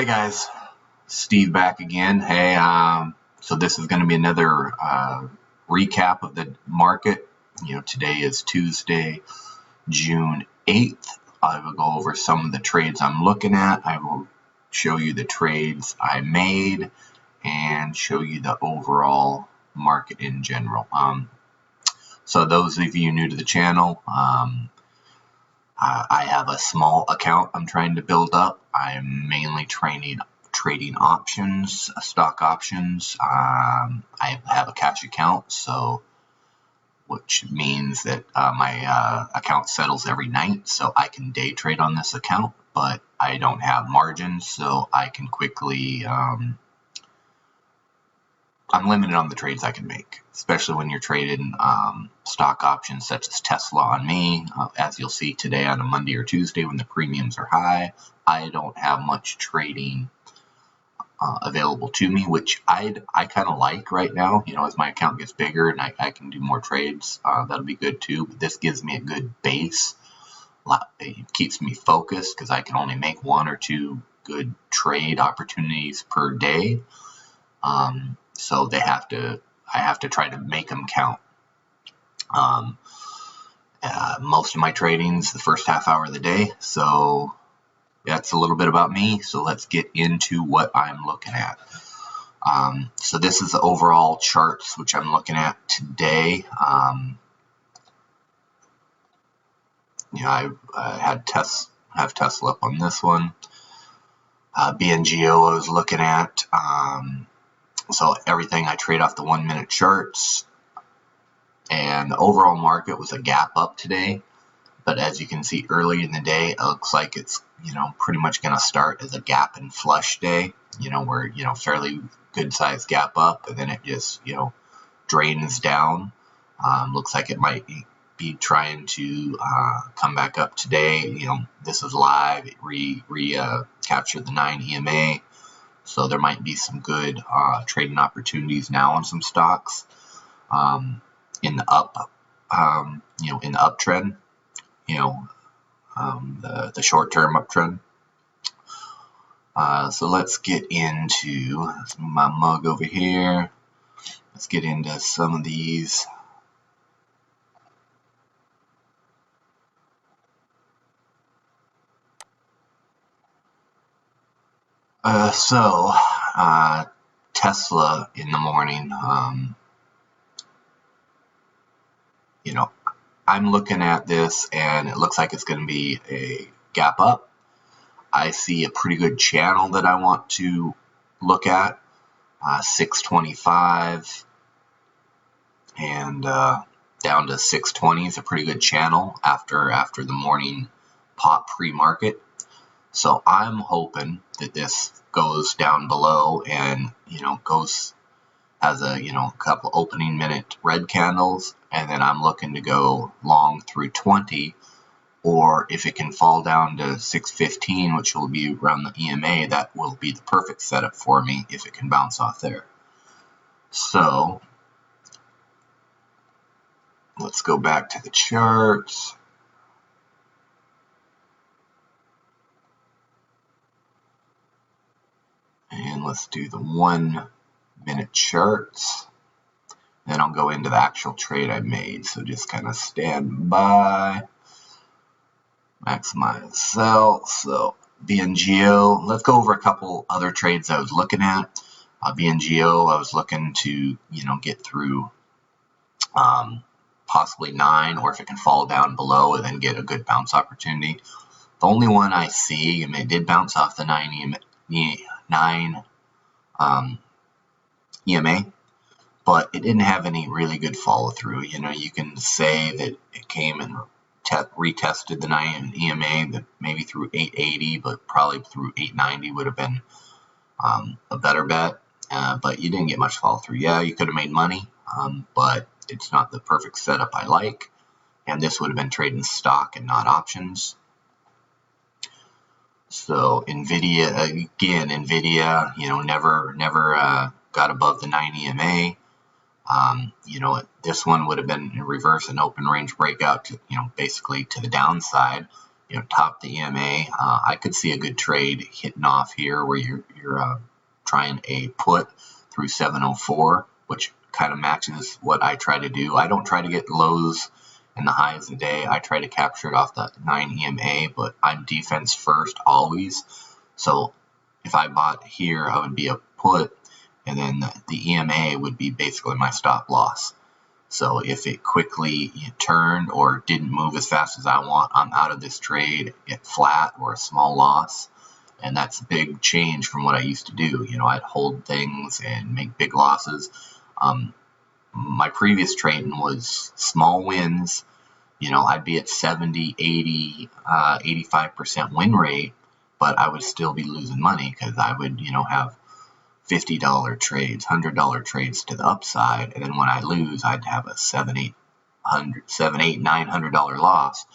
Hey guys, Steve back again. Hey, so this is going to be another recap of the market. Today is Tuesday, June 8th. I will go over some of the trades I'm looking at. I will show you the trades I made and show you the overall market in general. So those of you new to the channel, I have a small account I'm trying to build up. I'm mainly trading options, stock options. I have a cash account, which means that my account settles every night, so I can day trade on this account, but I don't have margins, so I can quickly I'm limited on the trades I can make, especially when you're trading stock options such as Tesla on me. As you'll see today on a Monday or Tuesday when the premiums are high, I don't have much trading available to me, which I kind of like right now. As my account gets bigger and I can do more trades, that'll be good too. But this gives me a good base. It keeps me focused because I can only make one or two good trade opportunities per day. So I have to try to make them count. Most of my trading's the first half hour of the day, so that's a little bit about me. So let's get into what I'm looking at. So this is the overall charts which I'm looking at today. I have Tesla up on this one. BNGO I was looking at. So everything I trade off the 1 minute charts, and the overall market was a gap up today. But as you can see early in the day, it looks like it's pretty much going to start as a gap and flush day. Where fairly good sized gap up, and then it just drains down. Looks like it might be trying to come back up today. This is live. It captured the 9 EMA. So there might be some good trading opportunities now on some stocks in the in the uptrend, the short-term uptrend. So let's get into my mug over here. Let's get into some of these. Tesla in the morning, I'm looking at this and it looks like it's going to be a gap up. I see a pretty good channel that I want to look at, 625 and down to 620 is a pretty good channel after the morning pop pre-market. So I'm hoping that this goes down below and has a couple opening minute red candles, and then I'm looking to go long through 20, or if it can fall down to 615, which will be around the EMA, that will be the perfect setup for me if it can bounce off there. So let's go back to the charts. And let's do the 1 minute charts. Then I'll go into the actual trade I made. So just kind of stand by. Maximize sell. So BNGO. Let's go over a couple other trades I was looking at. BNGO, I was looking to get through possibly 9, or if it can fall down below and then get a good bounce opportunity. The only one I see, it did bounce off the 9 EMA, but it didn't have any really good follow through. You can say that it came and retested the 9 EMA, that maybe through 880, but probably through 890 would have been a better bet. But you didn't get much follow through. Yeah, you could have made money, but it's not the perfect setup I like. And this would have been trading stock and not options. So NVIDIA, again, never got above the 9 EMA. This one would have been in reverse, an open range breakout to, basically to the downside. top the EMA. I could see a good trade hitting off here where you're trying a put through 704, which kind of matches what I try to do. I don't try to get lows and the highs of the day. I try to capture it off the 9 EMA, but I'm defense first always. So if I bought here, I would be a put, and then the EMA would be basically my stop loss. So if it quickly turned or didn't move as fast as I want, I'm out of this trade at flat or a small loss. And that's a big change from what I used to do. I'd hold things and make big losses. My previous trading was small wins. I'd be at 70, 80, 85% win rate, but I would still be losing money because I would, have $50 trades, $100 trades to the upside, and then when I lose, I'd have a $700, $900 loss,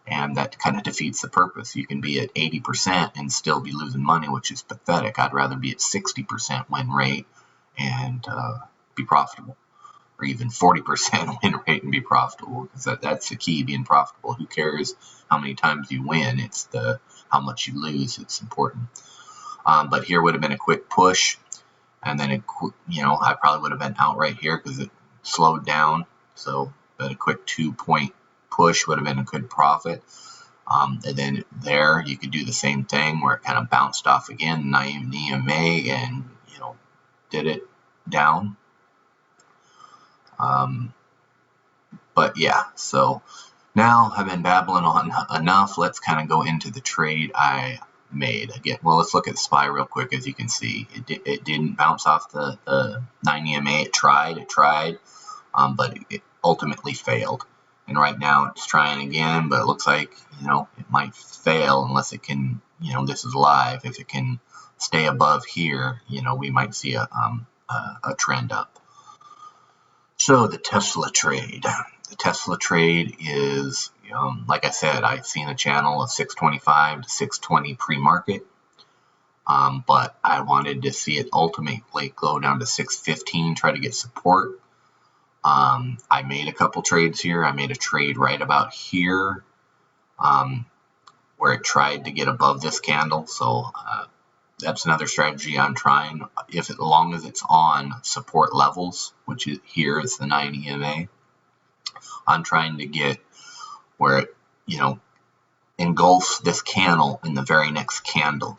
and that kind of defeats the purpose. You can be at 80% and still be losing money, which is pathetic. I'd rather be at 60% win rate and be profitable, or even 40% win rate and be profitable, because that's the key, being profitable. Who cares how many times you win? It's how much you lose. It's important. But here would have been a quick push. And then, I probably would have been out right here because it slowed down. But a quick 2-point push would have been a good profit. And then there, you could do the same thing where it kind of bounced off again, 9 EMA, and, did it down. But yeah, so now I've been babbling on enough. Let's kind of go into the trade I made. Again, well, let's look at the SPY real quick. As you can see, it didn't bounce off the 9 EMA. It tried, but it ultimately failed. And right now it's trying again, but it looks like, it might fail unless it can, this is live. If it can stay above here, we might see a trend up. So the Tesla trade. The Tesla trade is, like I said, I've seen a channel of 625 to 620 pre-market, but I wanted to see it ultimately go down to 615, try to get support. I made a couple trades here. I made a trade right about here, where it tried to get above this candle. So that's another strategy I'm trying. As long as it's on support levels, which is here is the 9 EMA, I'm trying to get where it, engulfs this candle in the very next candle.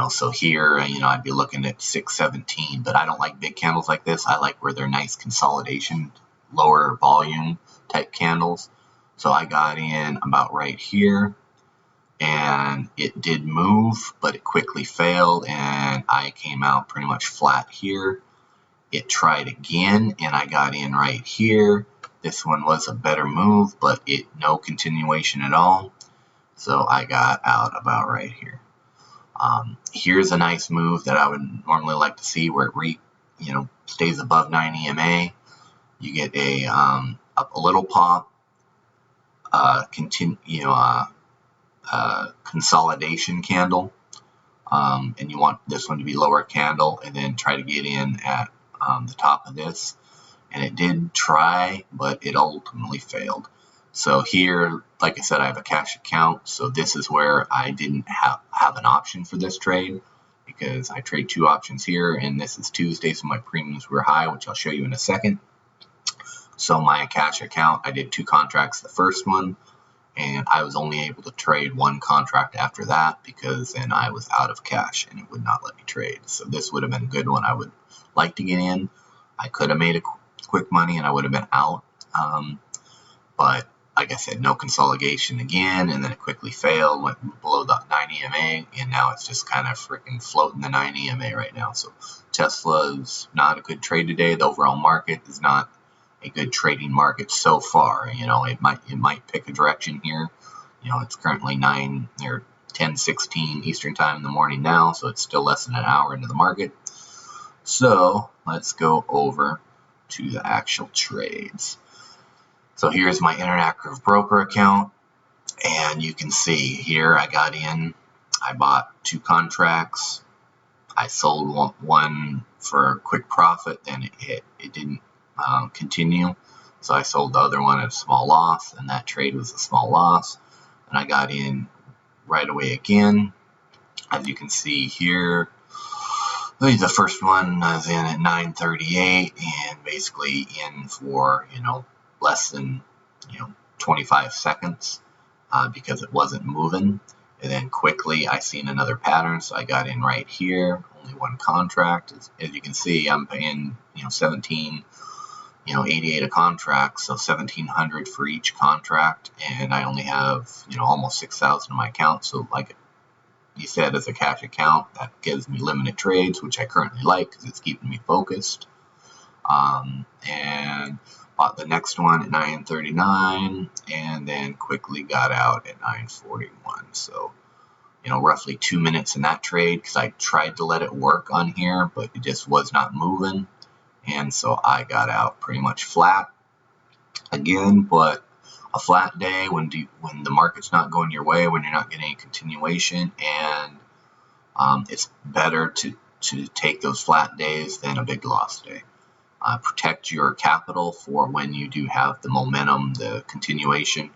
So here, I'd be looking at 617, but I don't like big candles like this. I like where they're nice consolidation, lower volume type candles. So I got in about right here, and it did move, but it quickly failed, and I came out pretty much flat here. It tried again, and I got in right here. This one was a better move, but no continuation at all. So I got out about right here. Here's a nice move that I would normally like to see, where it stays above 9 EMA. You get a little pop, consolidation candle, and you want this one to be lower candle, and then try to get in at the top of this. And it did try, but it ultimately failed. So here, like I said, I have a cash account, so this is where I didn't have an option for this trade, because I trade 2 options here, and this is Tuesday, so my premiums were high, which I'll show you in a second. So my cash account, I did 2 contracts the first one, and I was only able to trade 1 contract after that, because then I was out of cash and it would not let me trade. So this would have been a good one I would like to get in. I could have made a quick money and I would have been out, but like I said, no consolidation again, and then it quickly failed, went below the 9 EMA, and now it's just kind of freaking floating the 9 EMA right now. So Tesla is not a good trade today. The overall market is not a good trading market so far. It might pick a direction here. It's currently 10:16 Eastern time in the morning now, so it's still less than an hour into the market. So let's go over to the actual trades. So here's my Interactive Broker account, and you can see here I got in, I bought 2 contracts, I sold one for a quick profit, then it didn't continue, so I sold the other one at a small loss, and that trade was a small loss. and I got in right away again. As you can see here, the first one I was in at 9:38 and basically in for, less than, 25 seconds because it wasn't moving. And then quickly I seen another pattern, so I got in right here. Only one contract. As you can see, I'm paying, 88 a contract, so 1,700 for each contract, and I only have, almost 6,000 in my account. So like you said, as a cash account, that gives me limited trades, which I currently like because it's keeping me focused. And bought the next one at 9:39, and then quickly got out at 9:41. So, roughly 2 minutes in that trade because I tried to let it work on here, but it just was not moving. And so I got out pretty much flat again. But a flat day when the market's not going your way, when you're not getting any continuation, and it's better to take those flat days than a big loss day. Protect your capital for when you do have the momentum, the continuation.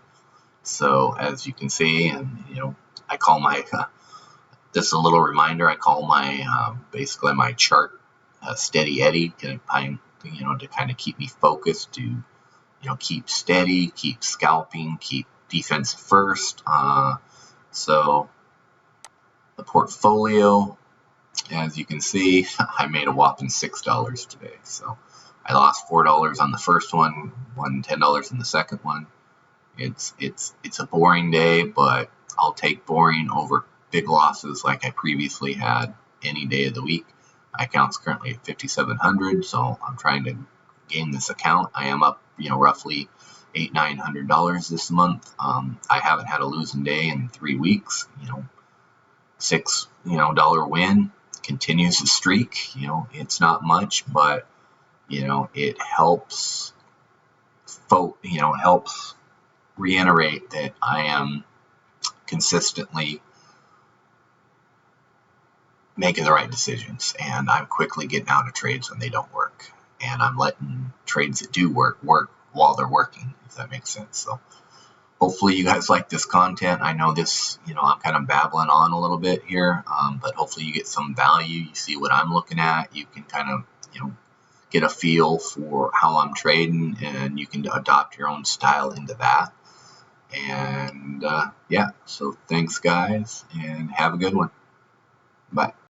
So as you can see, and I call my this is a little reminder. I call my basically my chart steady Eddie, to kind of keep me focused, to keep steady, keep scalping, keep defense first. So the portfolio, as you can see, I made a whopping $6 today. So I lost $4 on the first one, won $10 in the second one. It's a boring day, but I'll take boring over big losses like I previously had any day of the week. My account's currently at 5,700, so I'm trying to gain this account. I am up, roughly $800-900 this month. I haven't had a losing day in 3 weeks. $6 win continues the streak. It's not much, but it helps. Helps reiterate that I am consistently making the right decisions, and I'm quickly getting out of trades when they don't work, and I'm letting trades that do work while they're working, if that makes sense. So hopefully you guys like this content. I know this, I'm kind of babbling on a little bit here, but hopefully you get some value. You see what I'm looking at. You can kind of, get a feel for how I'm trading, and you can adopt your own style into that. And yeah, so thanks guys, and have a good one. Bye.